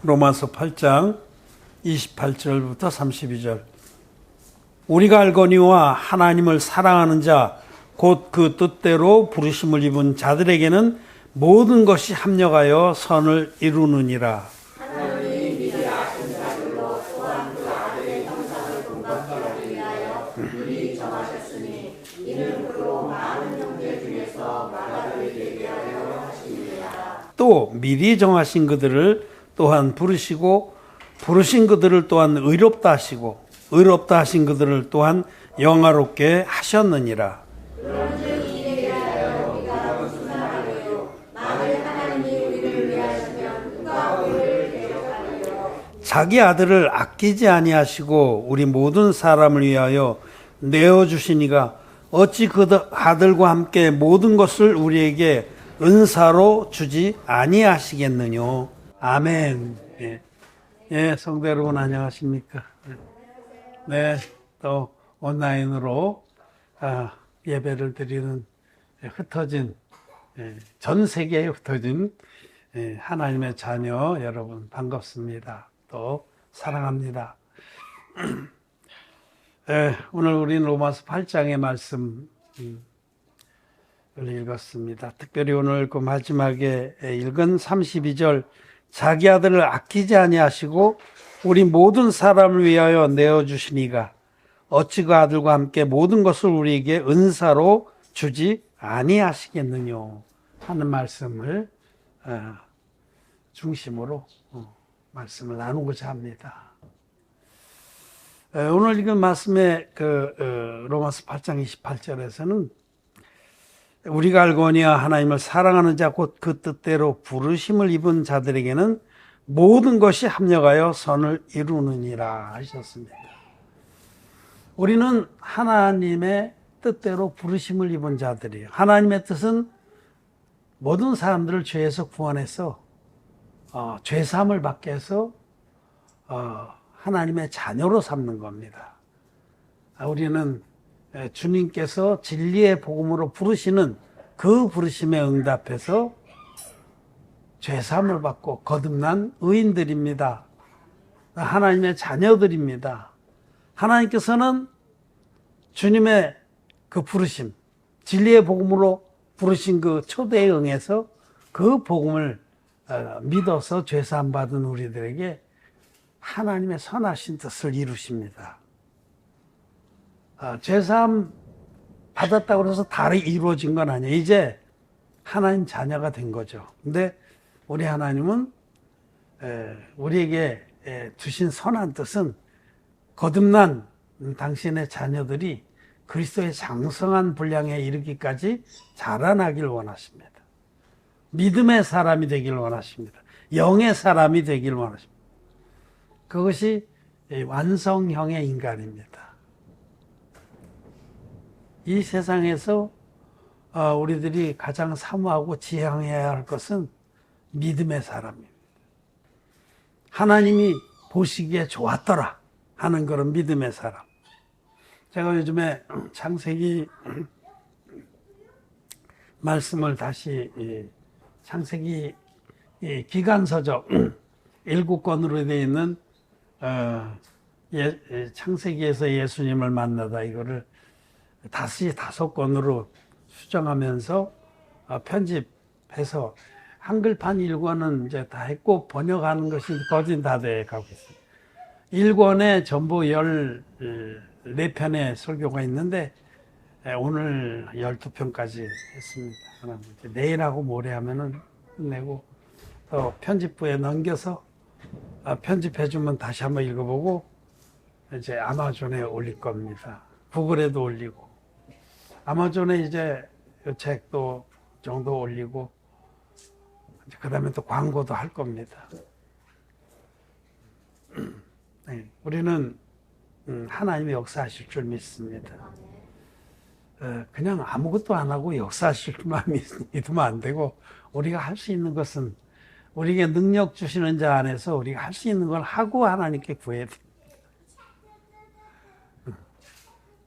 로마서 8장 28절부터 32절. 우리가 알거니와 하나님을 사랑하는 자 곧 그 뜻대로 부르심을 입은 자들에게는 모든 것이 합력하여 선을 이루느니라. 하나님이 미리 아신 자들로 또한 그 아들의 형상을 본받기를 위하여 미리 정하셨으니 이는 그로 많은 형제 중에서 마다를 되게 하려 하심이라. 또 미리 정하신 그들을 또한 부르시고 부르신 그들을 또한 의롭다 하시고 의롭다 하신 그들을 또한 영화롭게 하셨느니라. 그런즉 이에 대하여 우리가 무슨 말하리요? 만일 하나님이 우리를 위하시면 누가 우리를 대적하리요? 자기 아들을 아끼지 아니하시고 우리 모든 사람을 위하여 내어주시니가 어찌 그 아들과 함께 모든 것을 우리에게 은사로 주지 아니하시겠느뇨. 아멘. 예, 성도 여러분 안녕하십니까? 네, 또 온라인으로 예배를 드리는 흩어진 전 세계에 흩어진 하나님의 자녀 여러분 반갑습니다. 또 사랑합니다. 오늘 우리는 로마서 8장의 말씀을 읽었습니다. 특별히 오늘 그 마지막에 읽은 32절 자기 아들을 아끼지 아니하시고 우리 모든 사람을 위하여 내어주시니가 어찌 그 아들과 함께 모든 것을 우리에게 은사로 주지 아니하시겠느뇨 하는 말씀을 중심으로 말씀을 나누고자 합니다. 오늘 읽은 말씀의 로마서 8장 28절에서는 우리가 알거니와 하나님을 사랑하는 자 곧 그 뜻대로 부르심을 입은 자들에게는 모든 것이 합력하여 선을 이루느니라 하셨습니다. 우리는 하나님의 뜻대로 부르심을 입은 자들이에요. 하나님의 뜻은 모든 사람들을 죄에서 구원해서 죄사함을 받게 해서 하나님의 자녀로 삼는 겁니다. 우리는 주님께서 진리의 복음으로 부르시는 그 부르심에 응답해서 죄사함을 받고 거듭난 의인들입니다. 하나님의 자녀들입니다. 하나님께서는 주님의 그 부르심, 진리의 복음으로 부르신 그 초대에 응해서 그 복음을 믿어서 죄사함 받은 우리들에게 하나님의 선하신 뜻을 이루십니다. 죄사함 받았다고 해서 다 이루어진 건 아니에요. 이제 하나님 자녀가 된 거죠. 근데 우리 하나님은 우리에게 주신 선한 뜻은 거듭난 당신의 자녀들이 그리스도의 장성한 분량에 이르기까지 자라나길 원하십니다. 믿음의 사람이 되길 원하십니다. 영의 사람이 되길 원하십니다. 그것이 완성형의 인간입니다. 이 세상에서 우리들이 가장 사모하고 지향해야 할 것은 믿음의 사람입니다. 하나님이 보시기에 좋았더라 하는 그런 믿음의 사람. 제가 요즘에 창세기 말씀을 다시 창세기 기간서적 7권으로 되어 있는 창세기에서 예수님을 만나다 이거를 다시 5권으로 수정하면서 편집해서 한글판 1권은 이제 다 했고 번역하는 것이 거진 다 돼 가고 있습니다. 1권에 전부 14편의 설교가 있는데 오늘 12편까지 했습니다. 그럼 이제 내일하고 모레 하면은 끝내고 또 편집부에 넘겨서 편집해주면 다시 한번 읽어보고 이제 아마존에 올릴 겁니다. 구글에도 올리고 아마존에 이제 이 책도 정도 올리고 그 다음에 또 광고도 할 겁니다. 네, 우리는 하나님의 역사하실 줄 믿습니다. 그냥 아무것도 안 하고 역사하실 줄만 믿으면 안 되고 우리가 할 수 있는 것은 우리에게 능력 주시는 자 안에서 우리가 할 수 있는 걸 하고 하나님께 구해야 됩니다.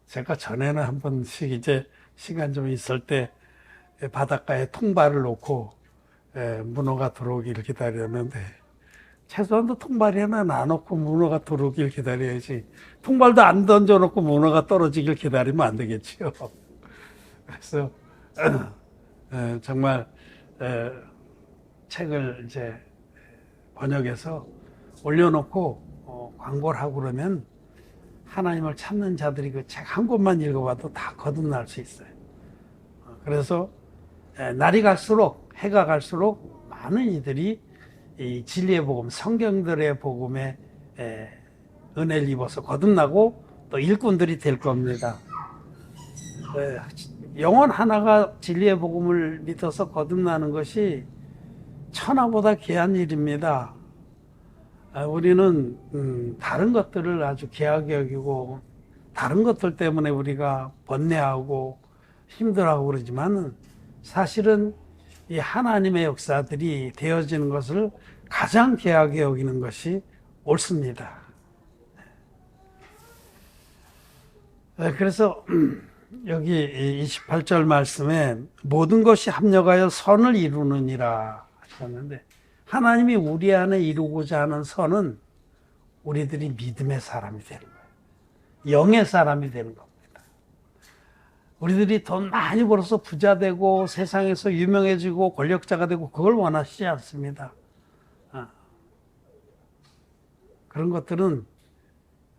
제가 전에는 한 번씩 이제 시간 좀 있을 때 바닷가에 통발을 놓고 문어가 들어오기를 기다렸는데 최소한도 통발 하나 놔놓고 문어가 들어오길 기다려야지. 통발도 안 던져놓고 문어가 떨어지길 기다리면 안 되겠지요. 그래서 정말 책을 이제 번역해서 올려놓고 광고를 하고 그러면 하나님을 찾는 자들이 그 책 한 권만 읽어봐도 다 거듭날 수 있어요. 그래서 날이 갈수록, 해가 갈수록 많은 이들이 이 진리의 복음, 성경들의 복음에 은혜를 입어서 거듭나고 또 일꾼들이 될 겁니다. 영혼 하나가 진리의 복음을 믿어서 거듭나는 것이 천하보다 귀한 일입니다. 우리는 다른 것들을 아주 귀하게 여기고 다른 것들 때문에 우리가 번뇌하고 힘들어하고 그러지만 사실은 이 하나님의 역사들이 되어지는 것을 가장 귀하게 여기는 것이 옳습니다. 그래서 여기 28절 말씀에 모든 것이 합력하여 선을 이루느니라 하셨는데, 하나님이 우리 안에 이루고자 하는 선은 우리들이 믿음의 사람이 되는 거예요. 영의 사람이 되는 겁니다. 우리들이 돈 많이 벌어서 부자 되고 세상에서 유명해지고 권력자가 되고 그걸 원하시지 않습니다. 그런 것들은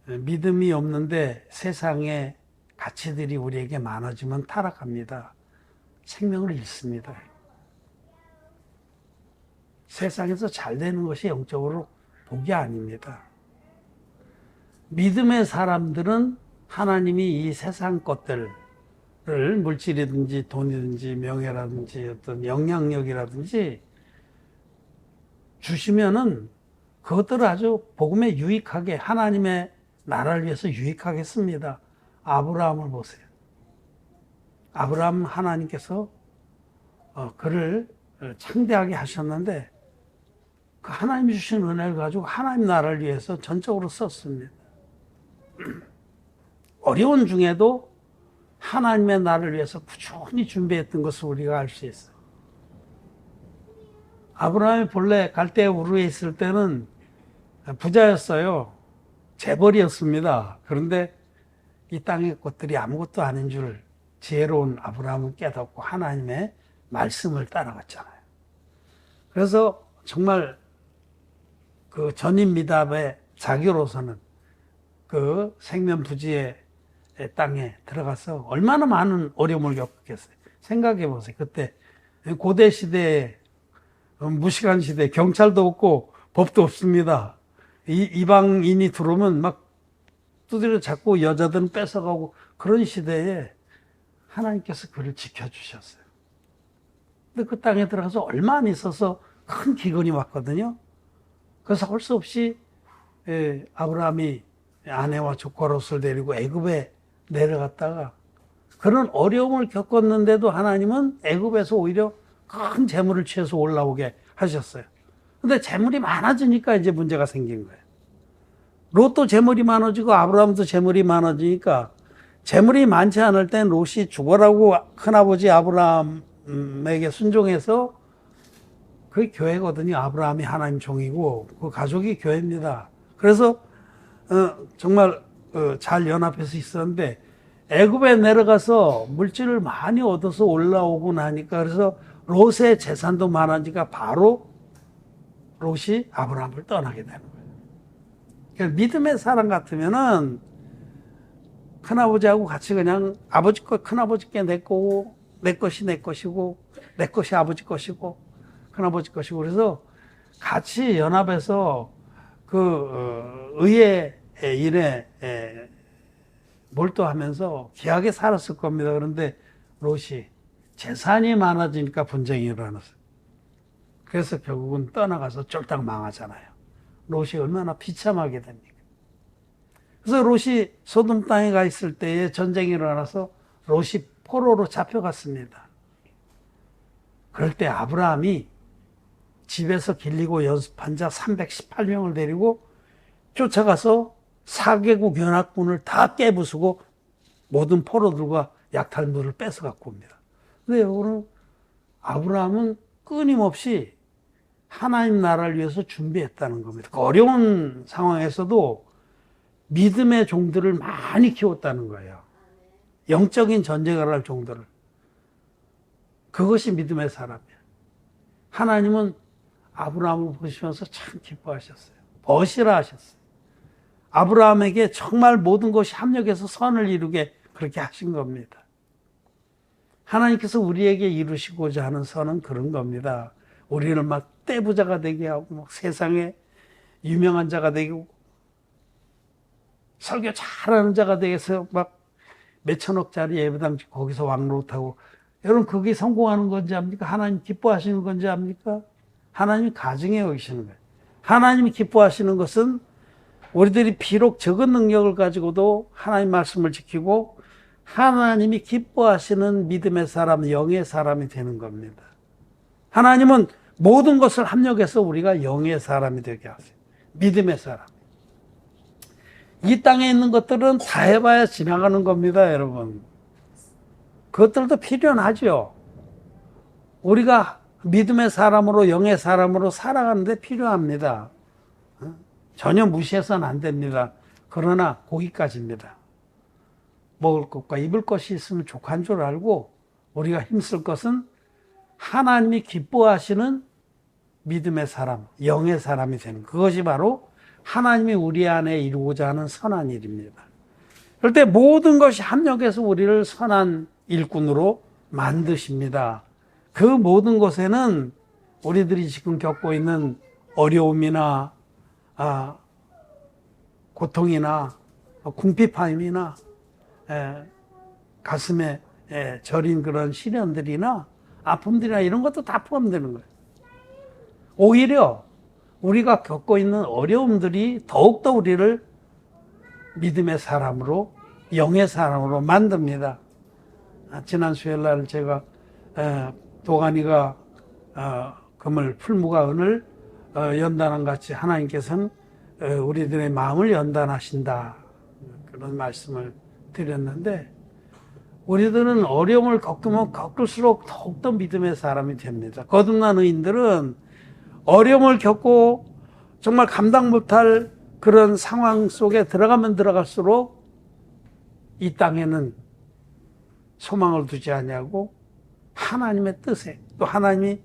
믿음이 없는데 세상의 가치들이 우리에게 많아지면 타락합니다. 생명을 잃습니다. 세상에서 잘 되는 것이 영적으로 복이 아닙니다. 믿음의 사람들은 하나님이 이 세상 것들을 물질이든지 돈이든지 명예라든지 어떤 영향력이라든지 주시면은 그것들을 아주 복음에 유익하게, 하나님의 나라를 위해서 유익하게 씁니다. 아브라함을 보세요. 아브라함 하나님께서 그를 창대하게 하셨는데 그 하나님이 주신 은혜를 가지고 하나님 나라를 위해서 전적으로 썼습니다. 어려운 중에도 하나님의 나라를 위해서 꾸준히 준비했던 것을 우리가 알 수 있어요. 아브라함이 본래 갈대아 우르에 있을 때는 부자였어요. 재벌이었습니다. 그런데 이 땅의 것들이 아무것도 아닌 줄 지혜로운 아브라함은 깨닫고 하나님의 말씀을 따라갔잖아요. 그래서 정말 그 전임 미답의 자기로서는 그 생면부지의 땅에 들어가서 얼마나 많은 어려움을 겪었겠어요. 생각해 보세요. 그때 고대 시대에, 무시간 시대에 경찰도 없고 법도 없습니다. 이방인이 들어오면 막 두드려 잡고 여자들은 뺏어가고 그런 시대에 하나님께서 그를 지켜주셨어요. 근데 그 땅에 들어가서 얼마 안 있어서 큰 기근이 왔거든요. 그래서 할 수 없이 아브라함이 아내와 조카 롯을 데리고 애굽에 내려갔다가 그런 어려움을 겪었는데도 하나님은 애굽에서 오히려 큰 재물을 취해서 올라오게 하셨어요. 근데 재물이 많아지니까 이제 문제가 생긴 거예요. 롯도 재물이 많아지고 아브라함도 재물이 많아지니까 재물이 많지 않을 땐 롯이 죽어라고 큰아버지 아브라함에게 순종해서 그게 교회거든요. 아브라함이 하나님 종이고 그 가족이 교회입니다. 그래서 정말 잘 연합해서 있었는데 애굽에 내려가서 물질을 많이 얻어서 올라오고 나니까 그래서 롯의 재산도 많아지니까 바로 롯이 아브라함을 떠나게 되는 거예요. 그러니까 믿음의 사람 같으면은 큰아버지하고 같이 그냥 아버지 것 큰아버지께 내 거고 내 것이 내 것이고 내 것이 아버지 것이고 큰아버지 것이고 그래서 같이 연합해서 그 의의 일에 몰두하면서 귀하게 살았을 겁니다. 그런데 롯이 재산이 많아지니까 분쟁이 일어났어요. 그래서 결국은 떠나가서 쫄딱 망하잖아요. 롯이 얼마나 비참하게 됩니까? 그래서 롯이 소돔 땅에 가 있을 때에 전쟁이 일어나서 롯이 포로로 잡혀갔습니다. 그럴 때 아브라함이 집에서 길리고 연습한 자 318명을 데리고 쫓아가서 4개국 연합군을 다 깨부수고 모든 포로들과 약탈물을 뺏어갖고 옵니다. 근데 여러분, 아브라함은 끊임없이 하나님 나라를 위해서 준비했다는 겁니다. 그 어려운 상황에서도 믿음의 종들을 많이 키웠다는 거예요. 영적인 전쟁을 할 종들을. 그것이 믿음의 사람이에요. 하나님은 아브라함을 보시면서 참 기뻐하셨어요. 벗이라 하셨어요. 아브라함에게 정말 모든 것이 합력해서 선을 이루게 그렇게 하신 겁니다. 하나님께서 우리에게 이루시고자 하는 선은 그런 겁니다. 우리를 막 떼부자가 되게 하고 막 세상에 유명한 자가 되고 설교 잘하는 자가 되어서 막 몇천억짜리 예배당 거기서 왕노릇하고, 여러분 그게 성공하는 건지 압니까? 하나님 기뻐하시는 건지 압니까? 하나님이 가증해 여기시는 거예요. 하나님이 기뻐하시는 것은 우리들이 비록 적은 능력을 가지고도 하나님 말씀을 지키고 하나님이 기뻐하시는 믿음의 사람, 영의 사람이 되는 겁니다. 하나님은 모든 것을 합력해서 우리가 영의 사람이 되게 하세요. 믿음의 사람. 이 땅에 있는 것들은 다 해봐야 지나가는 겁니다, 여러분. 그것들도 필요하죠. 우리가 믿음의 사람으로, 영의 사람으로 살아가는데 필요합니다. 전혀 무시해서는 안 됩니다. 그러나 거기까지입니다. 먹을 것과 입을 것이 있으면 족한 줄 알고 우리가 힘쓸 것은 하나님이 기뻐하시는 믿음의 사람, 영의 사람이 되는, 그것이 바로 하나님이 우리 안에 이루고자 하는 선한 일입니다. 그럴 때 모든 것이 합력해서 우리를 선한 일꾼으로 만드십니다. 그 모든 것에는 우리들이 지금 겪고 있는 어려움이나 고통이나 궁핍함이나 가슴에 저린 그런 시련들이나 아픔들이나 이런 것도 다 포함되는 거예요. 오히려 우리가 겪고 있는 어려움들이 더욱더 우리를 믿음의 사람으로, 영의 사람으로 만듭니다. 지난 수요일날 제가 도가니가 금을, 풀무가 은을 연단한 같이 하나님께서는 우리들의 마음을 연단하신다, 그런 말씀을 드렸는데, 우리들은 어려움을 겪으면 겪을수록 더욱더 믿음의 사람이 됩니다. 거듭난 의인들은 어려움을 겪고 정말 감당 못할 그런 상황 속에 들어가면 들어갈수록 이 땅에는 소망을 두지 아니하고 하나님의 뜻에, 또 하나님이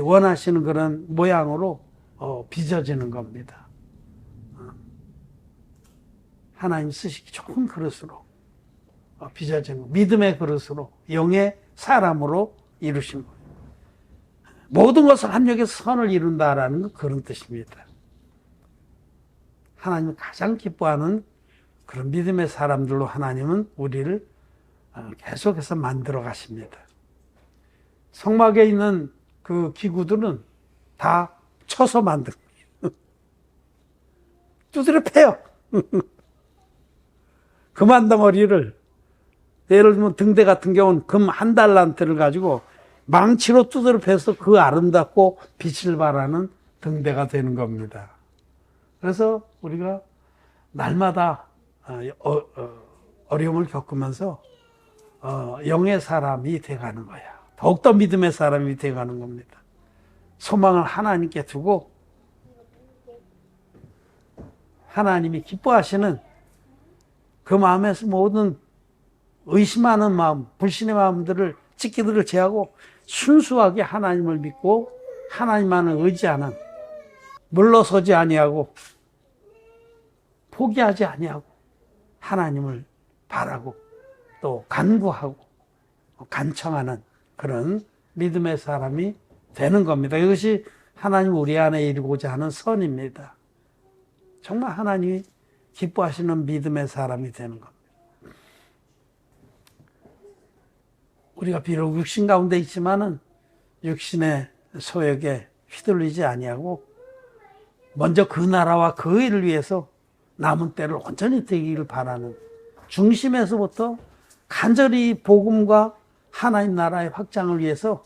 원하시는 그런 모양으로 빚어지는 겁니다. 하나님 쓰시기 좋은 그릇으로 빚어지는, 믿음의 그릇으로, 영의 사람으로 이루신 거예요. 모든 것을 합력해서 선을 이룬다라는 건 그런 뜻입니다. 하나님이 가장 기뻐하는 그런 믿음의 사람들로 하나님은 우리를 계속해서 만들어 가십니다. 성막에 있는 그 기구들은 다 쳐서 만든 거예요. 두드려 패요. 금 한 덩어리를, 예를 들면 등대 같은 경우는 금 한 달란트를 가지고 망치로 두드려 패서 그 아름답고 빛을 발하는 등대가 되는 겁니다. 그래서 우리가 날마다 어려움을 겪으면서 영의 사람이 돼가는 거야. 더욱더 믿음의 사람이 돼가는 겁니다. 소망을 하나님께 두고 하나님이 기뻐하시는 그 마음에서 모든 의심하는 마음, 불신의 마음들을, 찢기들을 제하고 순수하게 하나님을 믿고 하나님만을 의지하는, 물러서지 아니하고 포기하지 아니하고 하나님을 바라고 또 간구하고 간청하는 그런 믿음의 사람이 되는 겁니다. 이것이 하나님 우리 안에 이루고자 하는 선입니다. 정말 하나님이 기뻐하시는 믿음의 사람이 되는 겁니다. 우리가 비록 육신 가운데 있지만은 육신의 소욕에 휘둘리지 아니하고 먼저 그 나라와 그 일을 위해서 남은 때를 온전히 되기를 바라는, 중심에서부터 간절히 복음과 하나님 나라의 확장을 위해서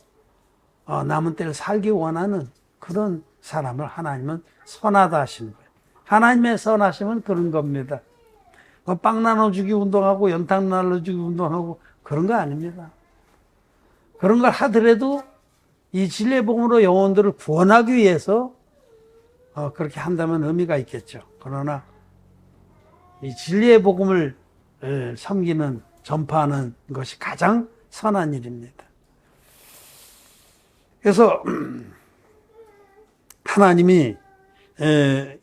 남은 때를 살기 원하는 그런 사람을 하나님은 선하다 하시는 거예요. 하나님의 선하심은 그런 겁니다. 빵 나눠주기 운동하고 연탄 나눠주기 운동하고 그런 거 아닙니다. 그런 걸 하더라도 이 진리의 복음으로 영혼들을 구원하기 위해서 그렇게 한다면 의미가 있겠죠. 그러나 이 진리의 복음을 섬기는, 전파하는 것이 가장 선한 일입니다. 그래서 하나님이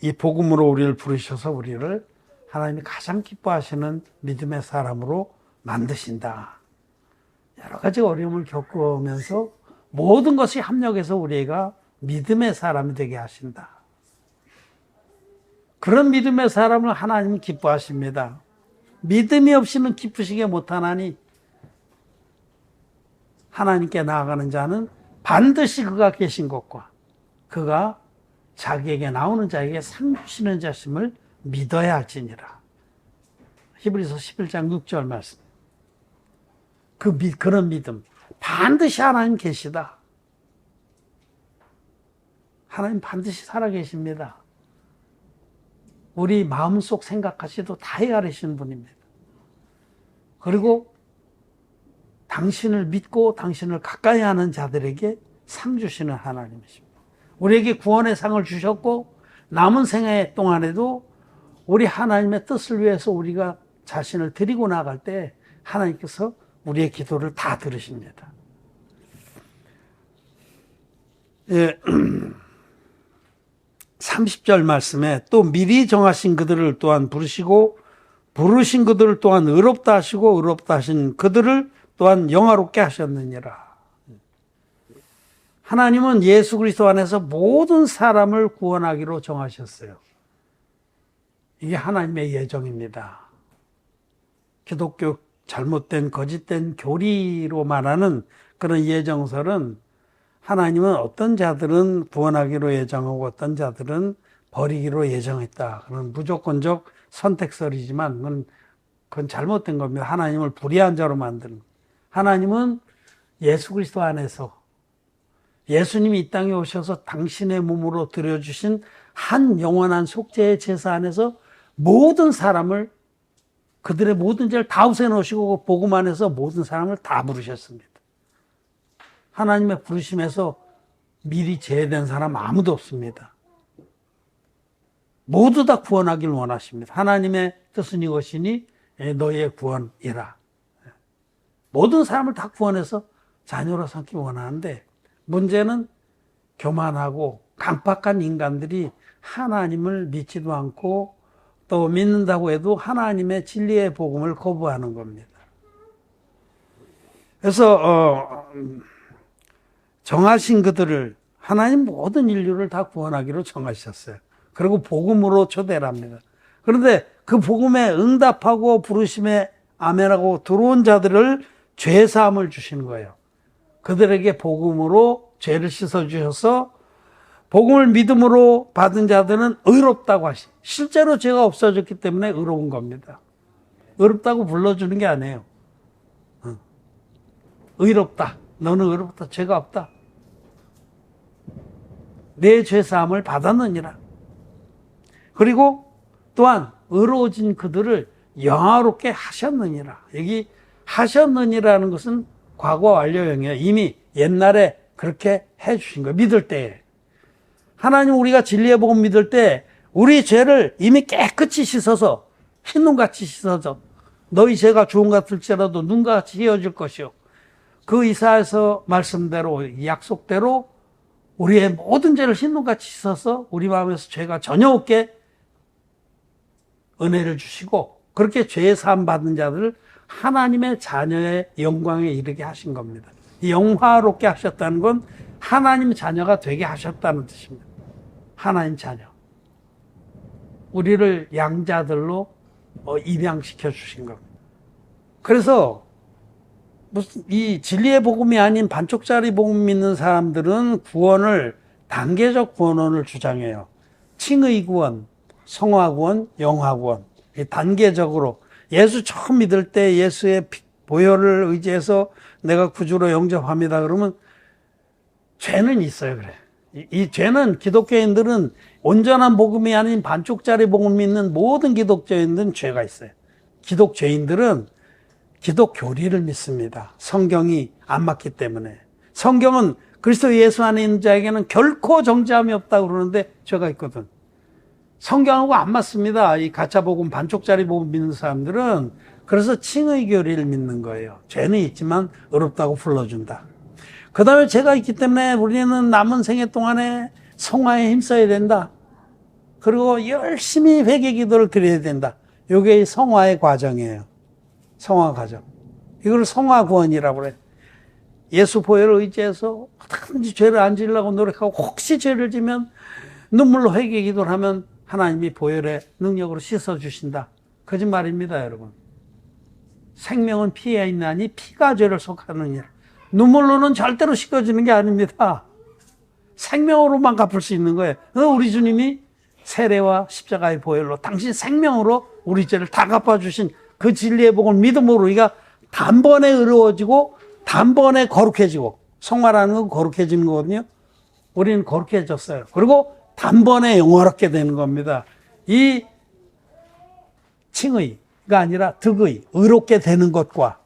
이 복음으로 우리를 부르셔서 우리를 하나님이 가장 기뻐하시는 믿음의 사람으로 만드신다. 여러 가지 어려움을 겪으면서 모든 것이 합력해서 우리가 믿음의 사람이 되게 하신다. 그런 믿음의 사람을 하나님은 기뻐하십니다. 믿음이 없이는 기쁘시게 못하나니 하나님께 나아가는 자는 반드시 그가 계신 것과 그가 자기에게 나오는 자에게 상 주시는 자심을 믿어야 할지니라. 히브리서 11장 6절 말씀. 그런 믿음. 반드시 하나님 계시다. 하나님 반드시 살아계십니다. 우리 마음속 생각하시도 다 헤아리시는 분입니다. 그리고 당신을 믿고 당신을 가까이 하는 자들에게 상 주시는 하나님이십니다. 우리에게 구원의 상을 주셨고 남은 생애 동안에도 우리 하나님의 뜻을 위해서 우리가 자신을 드리고 나갈 때 하나님께서 우리의 기도를 다 들으십니다. 예, 30절 말씀에 또 미리 정하신 그들을 또한 부르시고 부르신 그들을 또한 의롭다 하시고 의롭다 하신 그들을 또한 영화롭게 하셨느니라. 하나님은 예수 그리스도 안에서 모든 사람을 구원하기로 정하셨어요. 이게 하나님의 예정입니다. 기독교 잘못된 거짓된 교리로 말하는 그런 예정설은 하나님은 어떤 자들은 구원하기로 예정하고 어떤 자들은 버리기로 예정했다. 그런 무조건적 선택설이지만 그건 잘못된 겁니다. 하나님을 불의한 자로 만드는. 하나님은 예수 그리스도 안에서 예수님이 이 땅에 오셔서 당신의 몸으로 드려주신 한 영원한 속죄의 제사 안에서 모든 사람을 그들의 모든 죄를 다 없애놓으시고 복음 안에서 모든 사람을 다 부르셨습니다. 하나님의 부르심에서 미리 제외된 사람 아무도 없습니다. 모두 다 구원하길 원하십니다. 하나님의 뜻은 이것이니 너희의 구원이라. 모든 사람을 다 구원해서 자녀로 삼기 원하는데 문제는 교만하고 강팍한 인간들이 하나님을 믿지도 않고 또 믿는다고 해도 하나님의 진리의 복음을 거부하는 겁니다. 그래서 정하신 그들을 하나님 모든 인류를 다 구원하기로 정하셨어요. 그리고 복음으로 초대를 합니다. 그런데 그 복음에 응답하고 부르심에 아멘하고 들어온 자들을 죄사함을 주시는 거예요. 그들에게 복음으로 죄를 씻어주셔서 복음을 믿음으로 받은 자들은 의롭다고 하시. 실제로 죄가 없어졌기 때문에 의로운 겁니다. 의롭다고 불러주는 게 아니에요. 의롭다. 너는 의롭다. 죄가 없다. 내 죄사함을 받았느니라. 그리고 또한 의로워진 그들을 영화롭게 하셨느니라. 여기 하셨느니라는 것은 과거 완료형이에요. 이미 옛날에 그렇게 해주신 거예요. 믿을 때에. 하나님 우리가 진리의 복음 믿을 때 우리 죄를 이미 깨끗이 씻어서 흰눈같이 씻어서 너희 죄가 주홍 같을지라도 눈같이 휘어질 것이요. 그 이사야서 말씀대로 약속대로 우리의 모든 죄를 흰눈같이 씻어서 우리 마음에서 죄가 전혀 없게 은혜를 주시고 그렇게 죄 사함 받은 자들을 하나님의 자녀의 영광에 이르게 하신 겁니다. 영화롭게 하셨다는 건 하나님 자녀가 되게 하셨다는 뜻입니다. 하나님 자녀. 우리를 양자들로 입양시켜 주신 겁니다. 그래서 무슨 이 진리의 복음이 아닌 반쪽짜리 복음 믿는 사람들은 구원을 단계적 구원론을 주장해요. 칭의 구원, 성화 구원, 영화 구원. 단계적으로 예수 처음 믿을 때 예수의 보혈을 의지해서 내가 구주로 영접합니다. 그러면 죄는 있어요. 그래. 이 죄는 기독교인들은 온전한 복음이 아닌 반쪽짜리 복음 믿는 모든 기독교인들은 죄가 있어요. 기독교인들은 기독 교리를 믿습니다. 성경이 안 맞기 때문에. 성경은 그리스도 예수 안에 있는 자에게는 결코 정죄함이 없다고 그러는데 죄가 있거든. 성경하고 안 맞습니다. 이 가짜 복음, 반쪽짜리 복음 믿는 사람들은. 그래서 칭의 교리를 믿는 거예요. 죄는 있지만 의롭다고 불러준다. 그 다음에 죄가 있기 때문에 우리는 남은 생애 동안에 성화에 힘써야 된다. 그리고 열심히 회개 기도를 드려야 된다. 이게 성화의 과정이에요. 성화 과정. 이걸 성화 구원이라고 그래요. 예수 보혈을 의지해서 어떻게든지 죄를 안 지으려고 노력하고 혹시 죄를 지면 눈물로 회개 기도를 하면 하나님이 보혈의 능력으로 씻어주신다. 거짓말입니다, 여러분. 생명은 피에 있나니 피가 죄를 속하느니라. 눈물로는 절대로 씻어지는 게 아닙니다. 생명으로만 갚을 수 있는 거예요. 우리 주님이 세례와 십자가의 보혈로 당신 생명으로 우리 죄를 다 갚아주신 그 진리의 복을 믿음으로 우리가 단번에 의로워지고 단번에 거룩해지고, 성화라는 건 거룩해지는 거거든요. 우리는 거룩해졌어요. 그리고 단번에 영화롭게 되는 겁니다. 이 칭의가 아니라 득의, 의롭게 되는 것과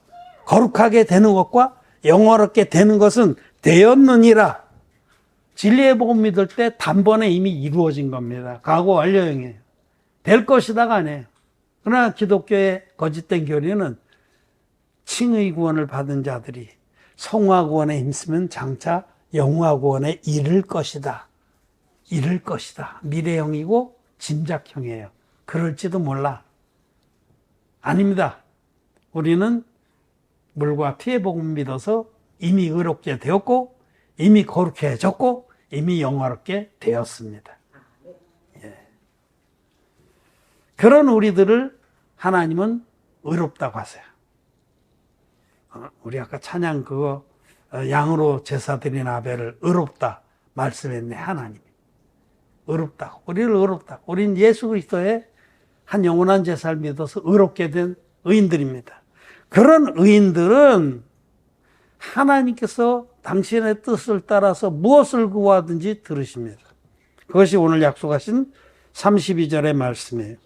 거룩하게 되는 것과 영화롭게 되는 것은 되었느니라. 진리의 복음 믿을 때 단번에 이미 이루어진 겁니다. 과거 완료형이에요. 될 것이다가 아니에요. 그러나 기독교의 거짓된 교리는 칭의 구원을 받은 자들이 성화 구원에 힘쓰면 장차 영화 구원에 이를 것이다. 이를 것이다. 미래형이고 짐작형이에요. 그럴지도 몰라. 아닙니다. 우리는 물과 피의 복음을 믿어서 이미 의롭게 되었고 이미 거룩해졌고 이미 영화롭게 되었습니다. 예. 그런 우리들을 하나님은 의롭다고 하세요. 우리 아까 찬양 그거 양으로 제사 드린 아벨을 의롭다 말씀했네. 하나님이 의롭다고, 우리를 의롭다고. 우리는 예수 그리스도의 한 영원한 제사를 믿어서 의롭게 된 의인들입니다. 그런 의인들은 하나님께서 당신의 뜻을 따라서 무엇을 구하든지 들으십니다. 그것이 오늘 약속하신 32절의 말씀이에요.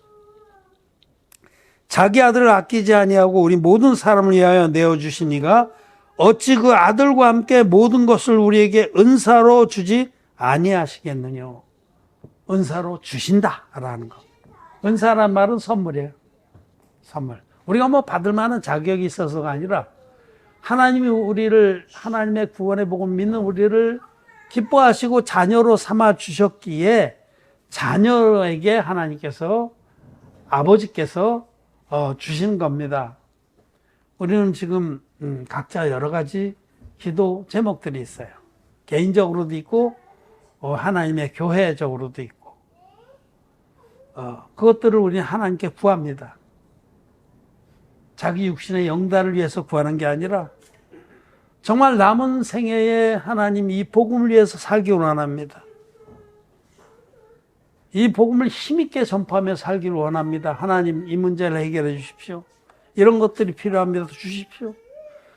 자기 아들을 아끼지 아니하고 우리 모든 사람을 위하여 내어주신 이가 어찌 그 아들과 함께 모든 것을 우리에게 은사로 주지 아니하시겠느냐. 은사로 주신다라는 거. 은사란 말은 선물이에요. 선물. 우리가 뭐 받을 만한 자격이 있어서가 아니라 하나님이 우리를, 하나님의 구원의 복음 믿는 우리를 기뻐하시고 자녀로 삼아 주셨기에 자녀에게 하나님께서, 아버지께서 주신 겁니다. 우리는 지금 각자 여러 가지 기도 제목들이 있어요. 개인적으로도 있고 하나님의 교회적으로도 있고 그것들을 우리는 하나님께 구합니다. 자기 육신의 영달을 위해서 구하는 게 아니라 정말 남은 생애에 하나님 이 복음을 위해서 살기 원합니다. 이 복음을 힘있게 전파하며 살기를 원합니다. 하나님 이 문제를 해결해 주십시오. 이런 것들이 필요합니다. 주십시오.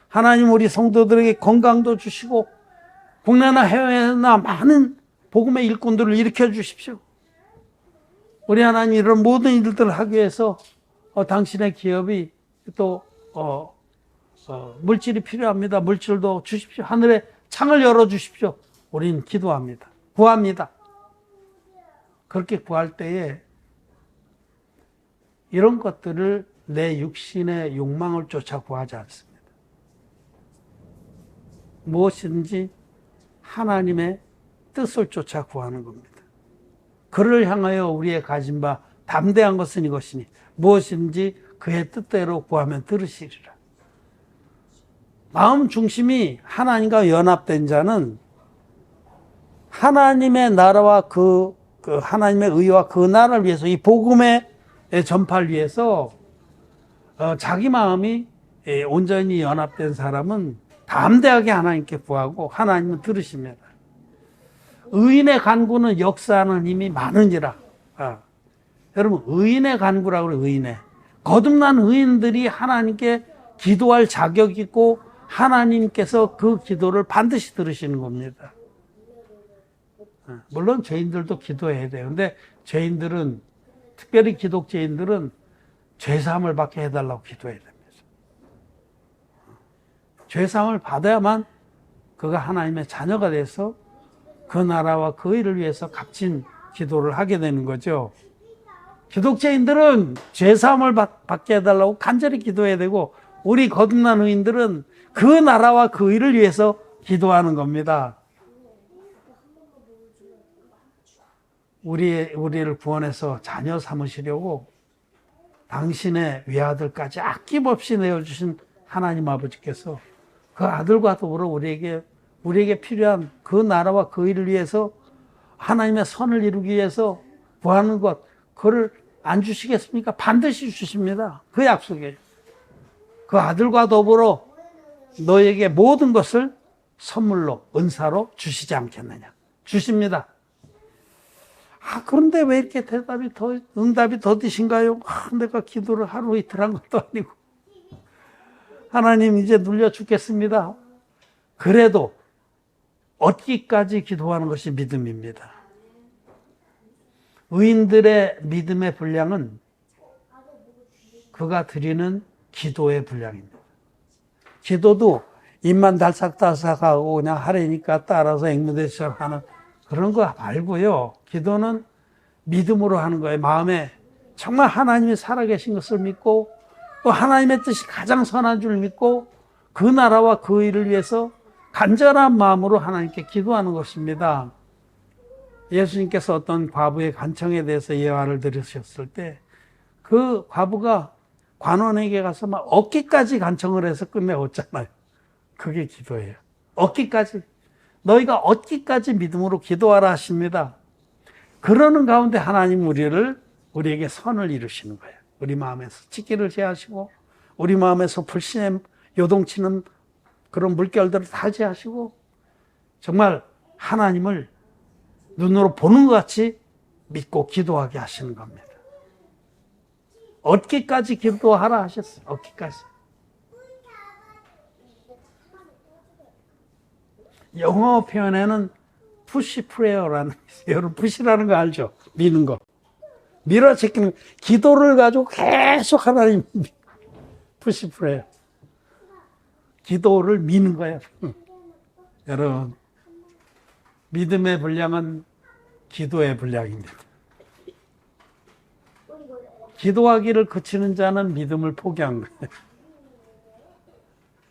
하나님 우리 성도들에게 건강도 주시고 국내나 해외나 많은 복음의 일꾼들을 일으켜 주십시오. 우리 하나님 이런 모든 일들을 하기 위해서 당신의 기업이 또 물질이 필요합니다. 물질도 주십시오. 하늘에 창을 열어 주십시오. 우리는 기도합니다. 구합니다. 그렇게 구할 때에 이런 것들을 내 육신의 욕망을 쫓아 구하지 않습니다. 무엇이든지 하나님의 뜻을 쫓아 구하는 겁니다. 그를 향하여 우리의 가진 바 담대한 것은 이것이니 무엇이든지 그의 뜻대로 구하면 들으시리라. 마음 중심이 하나님과 연합된 자는 하나님의 나라와 그 하나님의 의와 그 나라를 위해서 이 복음의 전파를 위해서 자기 마음이 온전히 연합된 사람은 담대하게 하나님께 구하고 하나님은 들으십니다. 의인의 간구는 역사하는 힘이 많으니라. 여러분 의인의 간구라고 그래요. 의인의. 거듭난 의인들이 하나님께 기도할 자격이 있고 하나님께서 그 기도를 반드시 들으시는 겁니다. 물론 죄인들도 기도해야 돼요. 근데 죄인들은, 특별히 기독죄인들은 죄사함을 받게 해달라고 기도해야 됩니다. 죄사함을 받아야만 그가 하나님의 자녀가 돼서 그 나라와 그 일을 위해서 값진 기도를 하게 되는 거죠. 기독자인들은 죄사함을 받게 해달라고 간절히 기도해야 되고, 우리 거듭난 의인들은 그 나라와 그 일을 위해서 기도하는 겁니다. 우리를 구원해서 자녀 삼으시려고 당신의 외아들까지 아낌없이 내어주신 하나님 아버지께서 그 아들과 더불어 우리에게 필요한 그 나라와 그 일을 위해서 하나님의 선을 이루기 위해서 구하는 것, 그걸 안 주시겠습니까? 반드시 주십니다. 그 약속이에요. 그 아들과 더불어 너에게 모든 것을 선물로, 은사로 주시지 않겠느냐. 주십니다. 그런데 왜 이렇게 응답이 더디신가요? 내가 기도를 하루 이틀 한 것도 아니고. 하나님 이제 눌려 죽겠습니다. 그래도 얻기까지 기도하는 것이 믿음입니다. 의인들의 믿음의 분량은 그가 드리는 기도의 분량입니다. 기도도 입만 달싹달싹하고 그냥 하려니까 따라서 앵무새처럼 하는 그런 거 말고요. 기도는 믿음으로 하는 거예요. 마음에 정말 하나님이 살아계신 것을 믿고 또 하나님의 뜻이 가장 선한 줄 믿고 그 나라와 그 일을 위해서 간절한 마음으로 하나님께 기도하는 것입니다. 예수님께서 어떤 과부의 간청에 대해서 예화를 들으셨을 때 그 과부가 관원에게 가서 막 얻기까지 간청을 해서 끝내었잖아요. 그게 기도예요. 얻기까지. 너희가 얻기까지 믿음으로 기도하라 하십니다. 그러는 가운데 하나님 우리에게 선을 이루시는 거예요. 우리 마음에서 찢기를 제하시고 우리 마음에서 불신에 요동치는 그런 물결들을 다 제하시고 정말 하나님을 눈으로 보는 것 같이 믿고 기도하게 하시는 겁니다. 얻기까지 기도하라 하셨어요. 얻기까지. 영어 표현에는 푸시 프레어라는, 여러분 푸시라는 거 알죠? 미는 거. 밀어제끼는, 기도를 가지고 계속 하나님, 푸시 프레어. 기도를 미는 거예요. 여러분, 믿음의 분량은 기도의 분량입니다. 기도하기를 그치는 자는 믿음을 포기한 거예요.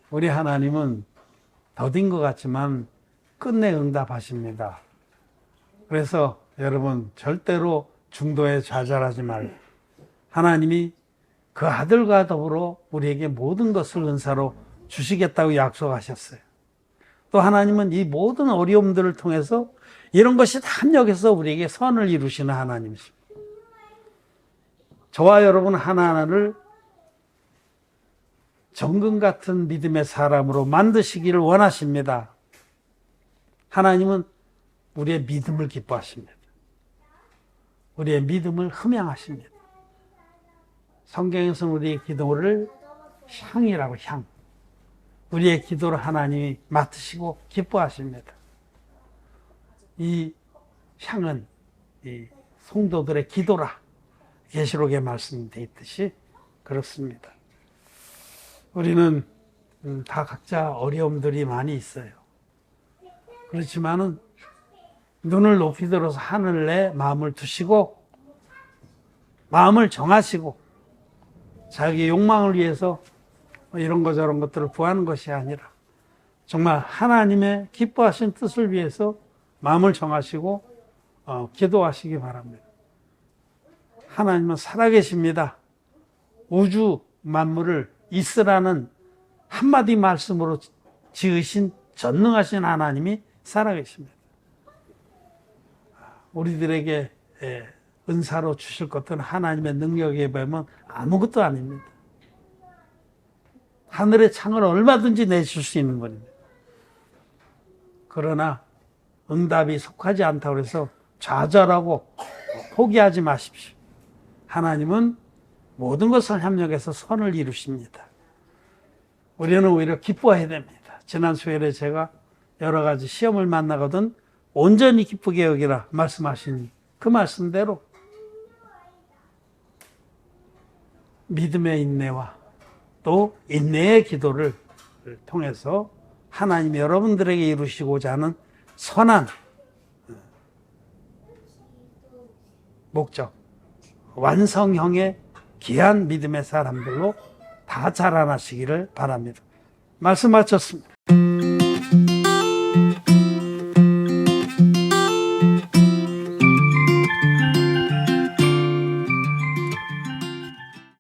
우리 하나님은 더딘 것 같지만 끝내 응답하십니다. 그래서 여러분 절대로 중도에 좌절하지 말고 하나님이 그 아들과 더불어 우리에게 모든 것을 은사로 주시겠다고 약속하셨어요. 또 하나님은 이 모든 어려움들을 통해서 이런 것이 다 합력해서 우리에게 선을 이루시는 하나님이십니다. 저와 여러분 하나하나를 정금 같은 믿음의 사람으로 만드시기를 원하십니다. 하나님은 우리의 믿음을 기뻐하십니다. 우리의 믿음을 흠양하십니다. 성경에서는 우리의 기도를 향이라고, 향. 우리의 기도를 하나님이 맡으시고 기뻐하십니다. 이 향은 이 성도들의 기도라. 계시록에 말씀되어 있듯이 그렇습니다. 우리는 다 각자 어려움들이 많이 있어요. 그렇지만은 눈을 높이 들어서 하늘에 마음을 두시고 마음을 정하시고 자기 욕망을 위해서 이런 거 저런 것들을 구하는 것이 아니라 정말 하나님의 기뻐하신 뜻을 위해서 마음을 정하시고 기도하시기 바랍니다. 하나님은 살아계십니다. 우주 만물을 있으라는 한마디 말씀으로 지으신 전능하신 하나님이 살아계십니다. 우리들에게 은사로 주실 것들은 하나님의 능력에 비하면 아무것도 아닙니다. 하늘의 창을 얼마든지 내줄 수 있는 분입니다. 그러나 응답이 속하지 않다고 해서 좌절하고 포기하지 마십시오. 하나님은 모든 것을 협력해서 선을 이루십니다. 우리는 오히려 기뻐해야 됩니다. 지난 수요일에 제가 여러 가지 시험을 만나거든 온전히 기쁘게 여기라 말씀하신 그 말씀대로 믿음의 인내와 또 인내의 기도를 통해서 하나님 여러분들에게 이루시고자 하는 선한 목적, 완성형의 귀한 믿음의 사람들로 다 자라나시기를 바랍니다. 말씀 마쳤습니다.